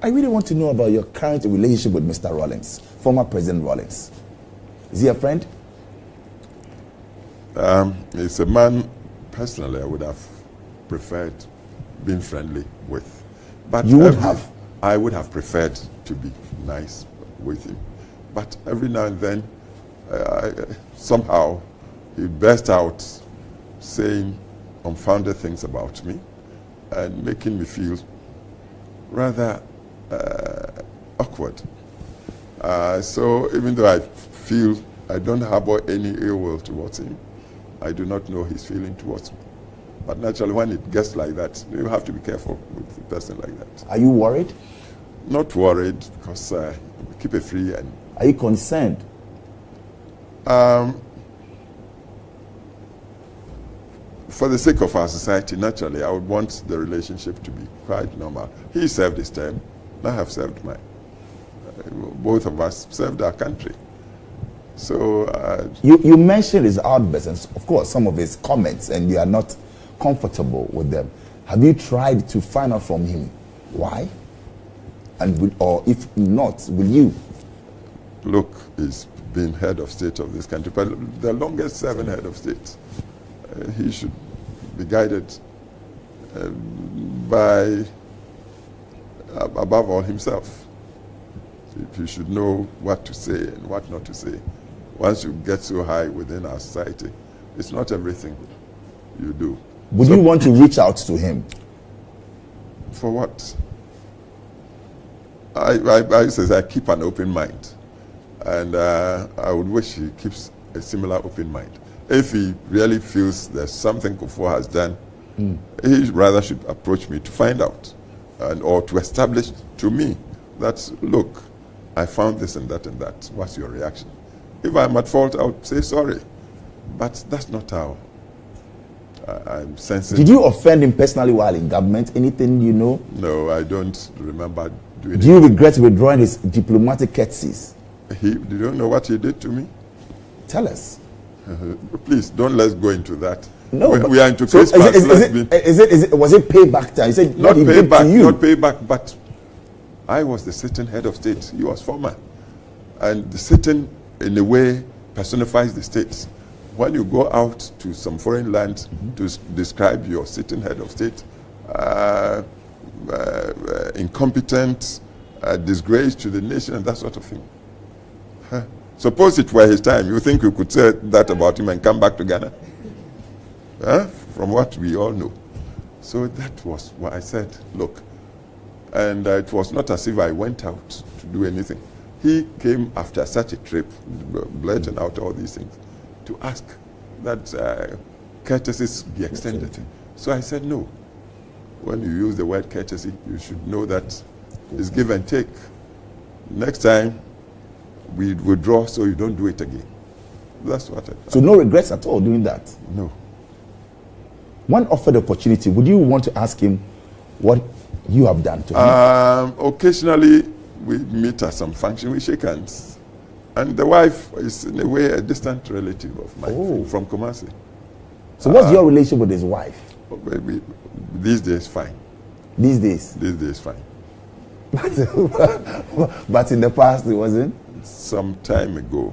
I really want to know about your current relationship with Mr. Rawlings, former President Rawlings. Is he a friend? He's a man, personally, I would have preferred being friendly with. But you would have? I would have preferred to be nice with him. But every now and then, somehow, he burst out saying unfounded things about me and making me feel rather awkward. So even though I feel I don't harbor any ill will towards him, I do not know his feeling towards me. But naturally, when it gets like that, you have to be careful with a person like that. Are you worried? Not worried, because we keep it free. And are you concerned? For the sake of our society, naturally, I would want the relationship to be quite normal. He served his term, I have served mine. Both of us served our country. So you mentioned his outbursts and, of course, some of his comments, and you are not comfortable with them. Have you tried to find out from him why? And or if not, will you? Look, he's been head of state of this country, but the longest serving head of state. He should be guided by, above all, himself. He should know what to say and what not to say. Once you get so high within our society, it's not everything you do. Would you want to reach out to him? For what? I keep an open mind. And I would wish he keeps a similar open mind. If he really feels there's something Kuffour has done, he rather should approach me to find out, or to establish to me that, look, I found this and that and that. What's your reaction? If I'm at fault, I'll say sorry. But that's not how I'm sensing. Did you offend him personally while in government? Anything you know? No, I don't remember doing it. Do you regret withdrawing his diplomatic courtesies? You don't know what he did to me? Tell us. Please, don't let's go into that. No, we are into so Christmas. Was it payback time? You said not what he did to you. Not payback, but I was the sitting head of state. He was former. And the sitting, in a way, personifies the state. When you go out to some foreign land to describe your sitting head of state, incompetent, disgrace to the nation, and that sort of thing. Suppose it were his time, you think you could say that about him and come back to Ghana? From what we all know. So that was what I said, look. And it was not as if I went out to do anything. He came after such a trip, blurting out all these things, to ask that courtesies be extended. So I said, no. When you use the word courtesy, you should know that it's give and take. Next time, we withdraw so you don't do it again. That's what I thought. So no regrets at all doing that? No. When offered the opportunity, would you want to ask him what you have done to him? Occasionally, we meet at some function, we shake hands. And the wife is, in a way, a distant relative of mine from Kumasi. So what's your relationship with his wife? These days, fine. These days? These days, fine. But in the past, it wasn't? Some time ago,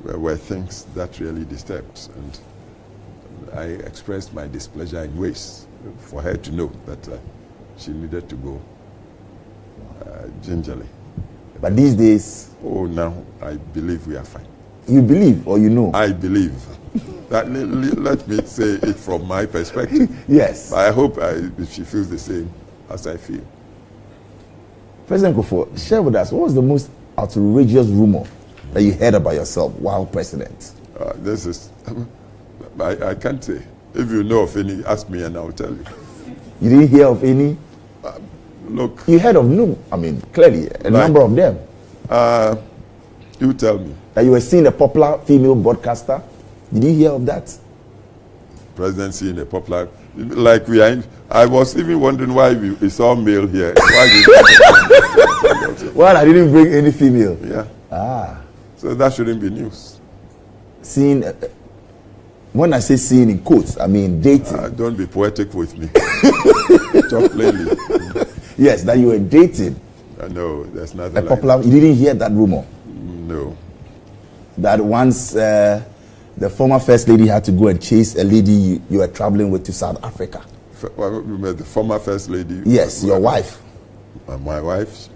there were things that really disturbed. And I expressed my displeasure in ways for her to know that she needed to go gingerly. But these days? Oh, now I believe we are fine. You believe or you know? I believe. Let me say it from my perspective. Yes. I hope she feels the same as I feel. President Kuffour, share with us, what was the most outrageous rumor that you heard about yourself while president? This is, I can't say. If you know of any, ask me and I'll tell you. You didn't hear of any? Look. You heard of clearly, a number of them. You tell me. That you were seeing a popular female broadcaster? Did you hear of that? President seeing a popular, like we are in, I was even wondering why we saw male here. Well, I didn't bring any female. Yeah. So that shouldn't be news. Seeing, when I say seeing in quotes, I mean dating. Don't be poetic with me. Talk plainly. Yes, that you were dating No, there's nothing a like popular. that. You didn't hear that rumor? No. That once the former first lady had to go and chase a lady you were traveling with to South Africa. The former first lady? Yes, your wife. My wife?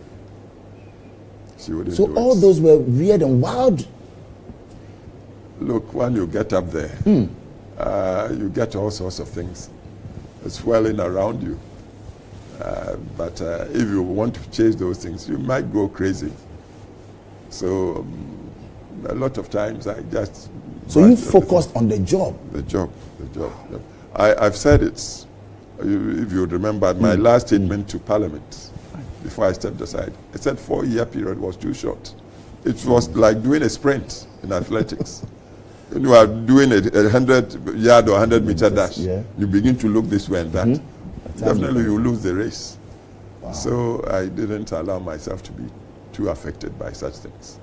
She wouldn't So do all it. those were weird and wild. Look, when you get up there, you get all sorts of things swirling around you. But if you want to chase those things, you might go crazy. So a lot of times I just... So you focused on the job. The job. I've said it. If you remember, my last statement to Parliament, before I stepped aside, I said 4-year period was too short. It was like doing a sprint in athletics. When you are doing a 100-yard or 100-meter dash, you begin to look this way and that. Definitely you lose the race. Wow. So I didn't allow myself to be too affected by such things.